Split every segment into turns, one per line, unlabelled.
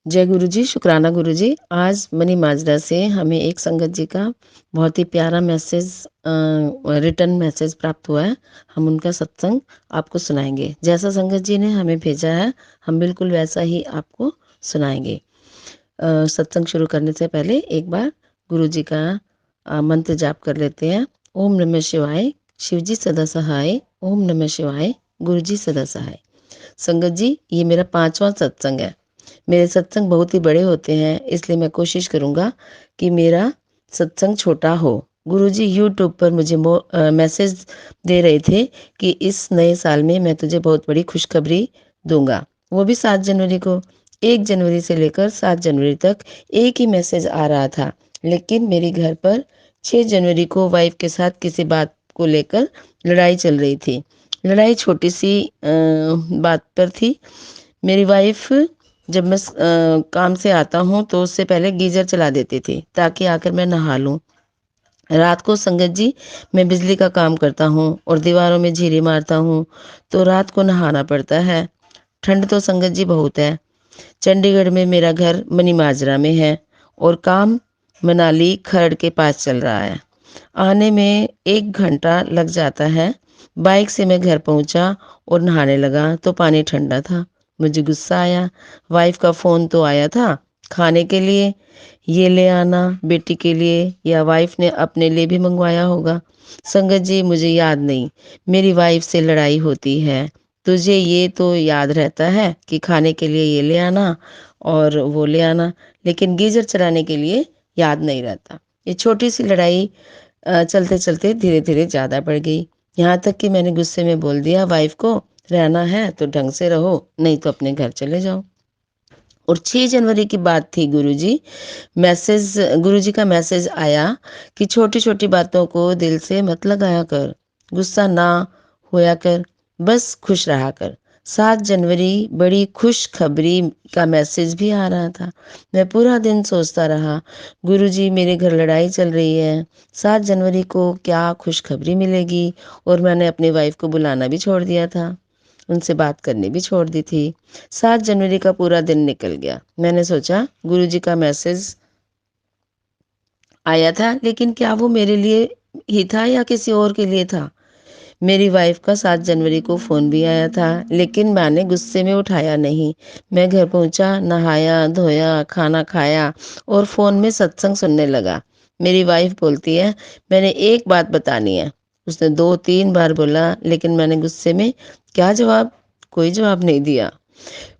जय गुरु जी, शुक्राना गुरु जी। आज मनी माजरा से हमें एक संगत जी का बहुत ही प्यारा मैसेज रिटर्न मैसेज प्राप्त हुआ है। हम उनका सत्संग आपको सुनाएंगे। जैसा संगत जी ने हमें भेजा है, हम बिल्कुल वैसा ही आपको सुनाएंगे। सत्संग शुरू करने से पहले एक बार गुरु जी का मंत्र जाप कर लेते हैं। ओम नमः शिवाय, शिव जी सदा सहाय। ओम नमः शिवाय, गुरु जी सदा सहाय। संगत जी, ये मेरा 5वां सत्संग है। मेरे सत्संग बहुत ही बड़े होते हैं, इसलिए मैं कोशिश करूँगा कि मेरा सत्संग छोटा हो। गुरुजी यूट्यूब पर मुझे मैसेज दे रहे थे कि इस नए साल में मैं तुझे बहुत बड़ी खुशखबरी दूंगा। वो भी 7 जनवरी को। 1 जनवरी से लेकर 7 जनवरी तक एक ही मैसेज आ रहा था, लेकिन मेरे घर पर 6 जनवरी को वाइफ के साथ किसी बात को लेकर लड़ाई चल रही थी। लड़ाई छोटी सी बात पर थी। मेरी वाइफ जब मैं काम से आता हूँ तो उससे पहले गीजर चला देती थी ताकि आकर मैं नहा लूँ। रात को संगत जी, मैं बिजली का काम करता हूँ और दीवारों में झीरी मारता हूँ, तो रात को नहाना पड़ता है। ठंड तो संगत जी बहुत है। चंडीगढ़ में मेरा घर मनी माजरा में है और काम मनाली खरड़ के पास चल रहा है। आने में 1 घंटा लग जाता है। बाइक से मैं घर पहुंचा और नहाने लगा तो पानी ठंडा था। मुझे गुस्सा आया। वाइफ का फ़ोन तो आया था खाने के लिए, ये ले आना बेटी के लिए, या वाइफ ने अपने लिए भी मंगवाया होगा। संगत जी, मुझे याद नहीं मेरी वाइफ से लड़ाई होती है। तुझे ये तो याद रहता है कि खाने के लिए ये ले आना और वो ले आना, लेकिन गीजर चलाने के लिए याद नहीं रहता। ये छोटी सी लड़ाई चलते चलते धीरे धीरे ज़्यादा बढ़ गई। यहाँ तक कि मैंने गुस्से में बोल दिया वाइफ को, रहना है तो ढंग से रहो, नहीं तो अपने घर चले जाओ। और 6 जनवरी की बात थी गुरुजी। गुरुजी का मैसेज आया कि छोटी छोटी बातों को दिल से मत लगाया कर, गुस्सा ना होया कर, बस खुश रहा कर। 7 जनवरी बड़ी खुशखबरी का मैसेज भी आ रहा था। मैं पूरा दिन सोचता रहा, गुरुजी मेरे घर लड़ाई चल रही है, 7 जनवरी को क्या खुशखबरी मिलेगी। और मैंने अपनी वाइफ को बुलाना भी छोड़ दिया था, उनसे बात करनी भी छोड़ दी थी। 7 जनवरी का पूरा दिन निकल गया। मैंने सोचा गुरुजी का मैसेज आया था, लेकिन क्या वो मेरे लिए ही था या किसी और के लिए था। मेरी वाइफ का 7 जनवरी को फ़ोन भी आया था, लेकिन मैंने गुस्से में उठाया नहीं। मैं घर पहुंचा, नहाया धोया, खाना खाया और फ़ोन में सत्संग सुनने लगा। मेरी वाइफ बोलती है, मैंने एक बात बतानी है। उसने 2-3 बार बोला, लेकिन मैंने गुस्से में क्या जवाब, कोई जवाब नहीं दिया।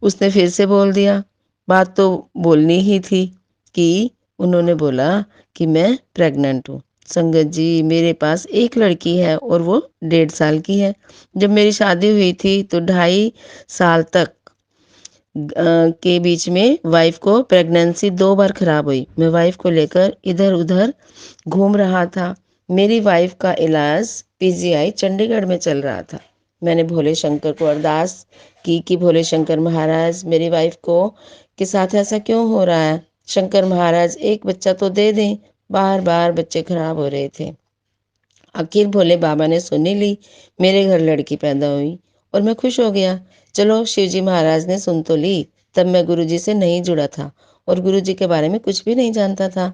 उसने फिर से बोल दिया, बात तो बोलनी ही थी, कि उन्होंने बोला कि मैं प्रेग्नेंट हूँ। संगत जी, मेरे पास एक लड़की है और वो 1.5 साल की है। जब मेरी शादी हुई थी तो 2.5 साल तक के बीच में वाइफ को प्रेगनेंसी 2 बार खराब हुई। मैं वाइफ को लेकर इधर उधर घूम रहा था। मेरी वाइफ का इलाज पीजीआई चंडीगढ़ में चल रहा था। मैंने भोले शंकर को अरदास की कि भोले शंकर महाराज, मेरी वाइफ को के साथ ऐसा क्यों हो रहा है। शंकर महाराज, एक बच्चा तो दे दें। बार बार बच्चे खराब हो रहे थे। आखिर भोले बाबा ने सुन ही ली। मेरे घर लड़की पैदा हुई और मैं खुश हो गया। चलो, शिवजी महाराज ने सुन तो ली। तब मैं गुरुजी से नहीं जुड़ा था और गुरुजी के बारे में कुछ भी नहीं जानता था।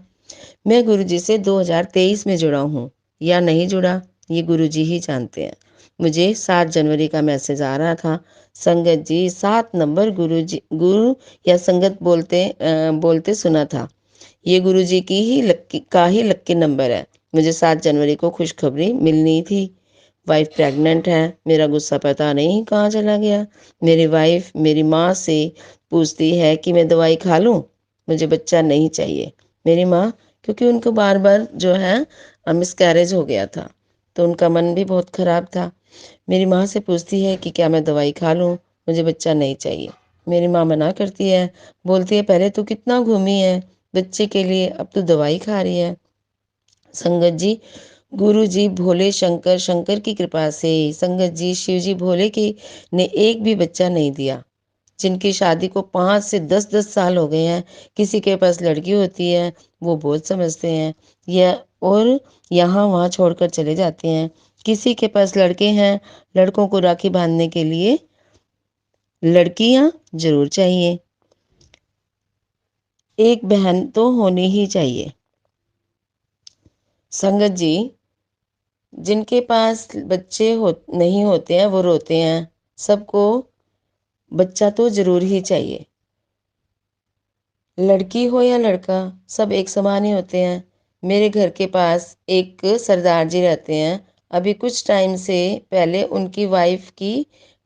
मैं गुरुजी से 2023 में जुड़ा हूँ या नहीं जुड़ा, ये गुरुजी ही जानते हैं। मुझे 7 जनवरी का मैसेज आ रहा था। संगत जी, 7 नंबर गुरु या संगत बोलते सुना था। ये गुरुजी की ही लक्की नंबर है। मुझे 7 जनवरी को खुशखबरी मिलनी थी। वाइफ प्रेग्नेंट है। मेरा गुस्सा पता नहीं कहाँ चला गया। मेरी वाइफ मेरी माँ से पूछती है कि मैं दवाई खा लूँ, मुझे बच्चा नहीं चाहिए। मेरी माँ, क्योंकि उनको बार बार जो है मिसकैरेज हो गया था, तो उनका मन भी बहुत खराब था। मेरी माँ से पूछती है कि क्या मैं दवाई खा लूँ, मुझे बच्चा नहीं चाहिए। मेरी माँ मना करती है, बोलती है पहले तू कितना घूमी है बच्चे के लिए, अब तू दवाई खा रही है। संगत जी, गुरु जी भोले शंकर, शंकर की कृपा से संगत जी, शिव जी भोले की ने एक भी बच्चा नहीं दिया। जिनकी शादी को 5 से 10-10 साल हो गए हैं, किसी के पास लड़की होती है, वो बहुत समझते हैं यह, और यहाँ वहाँ छोड़कर चले जाते हैं। किसी के पास लड़के हैं, लड़कों को राखी बांधने के लिए लड़कियाँ जरूर चाहिए। एक बहन तो होनी ही चाहिए। संगत जी, जिनके पास बच्चे नहीं होते हैं वो रोते हैं। सबको बच्चा तो जरूर ही चाहिए। लड़की हो या लड़का, सब एक समान ही होते हैं। मेरे घर के पास एक सरदार जी रहते हैं। अभी कुछ टाइम से पहले उनकी वाइफ की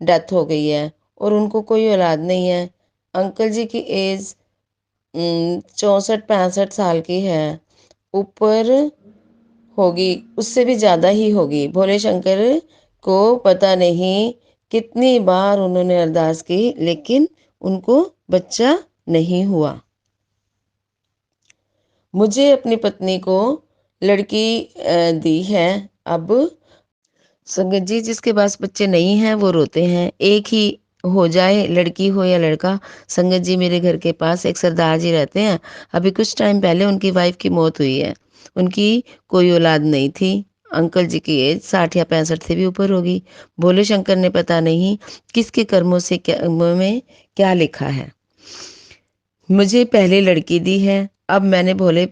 डेथ हो गई है और उनको कोई औलाद नहीं है। अंकल जी की एज 64-65 की है, ऊपर होगी, उससे भी ज़्यादा ही होगी। भोले शंकर को पता नहीं कितनी बार उन्होंने अरदास की, लेकिन उनको बच्चा नहीं हुआ। मुझे अपनी पत्नी को लड़की दी है। अब संगत जी, जिसके पास बच्चे नहीं हैं वो रोते हैं। एक ही हो जाए, लड़की हो या लड़का। संगत जी, मेरे घर के पास एक सरदार जी रहते हैं। अभी कुछ टाइम पहले उनकी वाइफ की मौत हुई है। उनकी कोई औलाद नहीं थी। अंकल जी की एज 60 या 65 से भी ऊपर होगी। भोले शंकर ने पता नहीं किसके कर्मों से क्या में क्या लिखा है। मुझे पहले लड़की दी है, अब मैंने भोले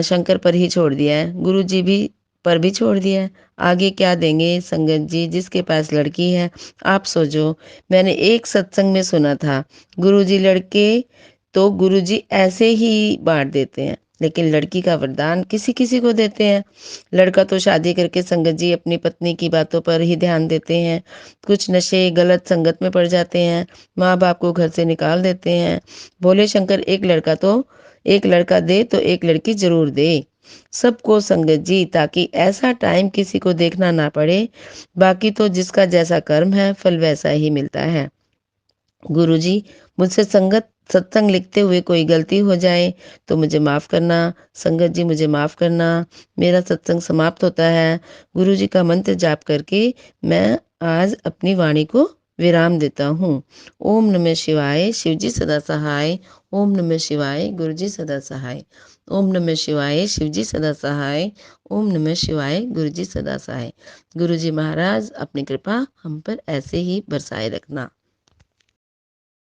शंकर पर ही छोड़ दिया है। गुरु जी भी पर भी छोड़ दिया है। आगे क्या देंगे संगत जी, जिसके पास लड़की है। आप सोचो, मैंने एक सत्संग में सुना था, गुरु जी लड़के तो गुरु जी ऐसे ही बांट देते हैं, लेकिन लड़की का वरदान किसी किसी को देते हैं। लड़का तो शादी करके संगत जी अपनी पत्नी की बातों पर ही ध्यान देते हैं। कुछ नशे गलत संगत में पड़ जाते हैं, माँ बाप को घर से निकाल देते हैं। भोले शंकर एक लड़का दे तो एक लड़की जरूर दे सबको संगत जी, ताकि ऐसा टाइम किसी को देखना ना पड़े। बाकी तो जिसका जैसा कर्म है फल वैसा ही मिलता है। गुरुजी, मुझसे सत्संग लिखते हुए कोई गलती हो जाए तो मुझे माफ़ करना। संगत जी, मुझे माफ़ करना। मेरा सत्संग समाप्त होता है। गुरुजी का मंत्र जाप करके मैं आज अपनी वाणी को विराम देता हूँ। ओम नमः शिवाय, शिव जी सदा सहाय। ओम नमः शिवाय, गुरु जी सदा सहाय। ओम नमः शिवाय, शिव जी सदा सहाय। ओम नमः शिवाय, गुरु जी सदा सहाय। गुरु जी महाराज अपनी कृपा हम पर ऐसे ही बरसाए रखना।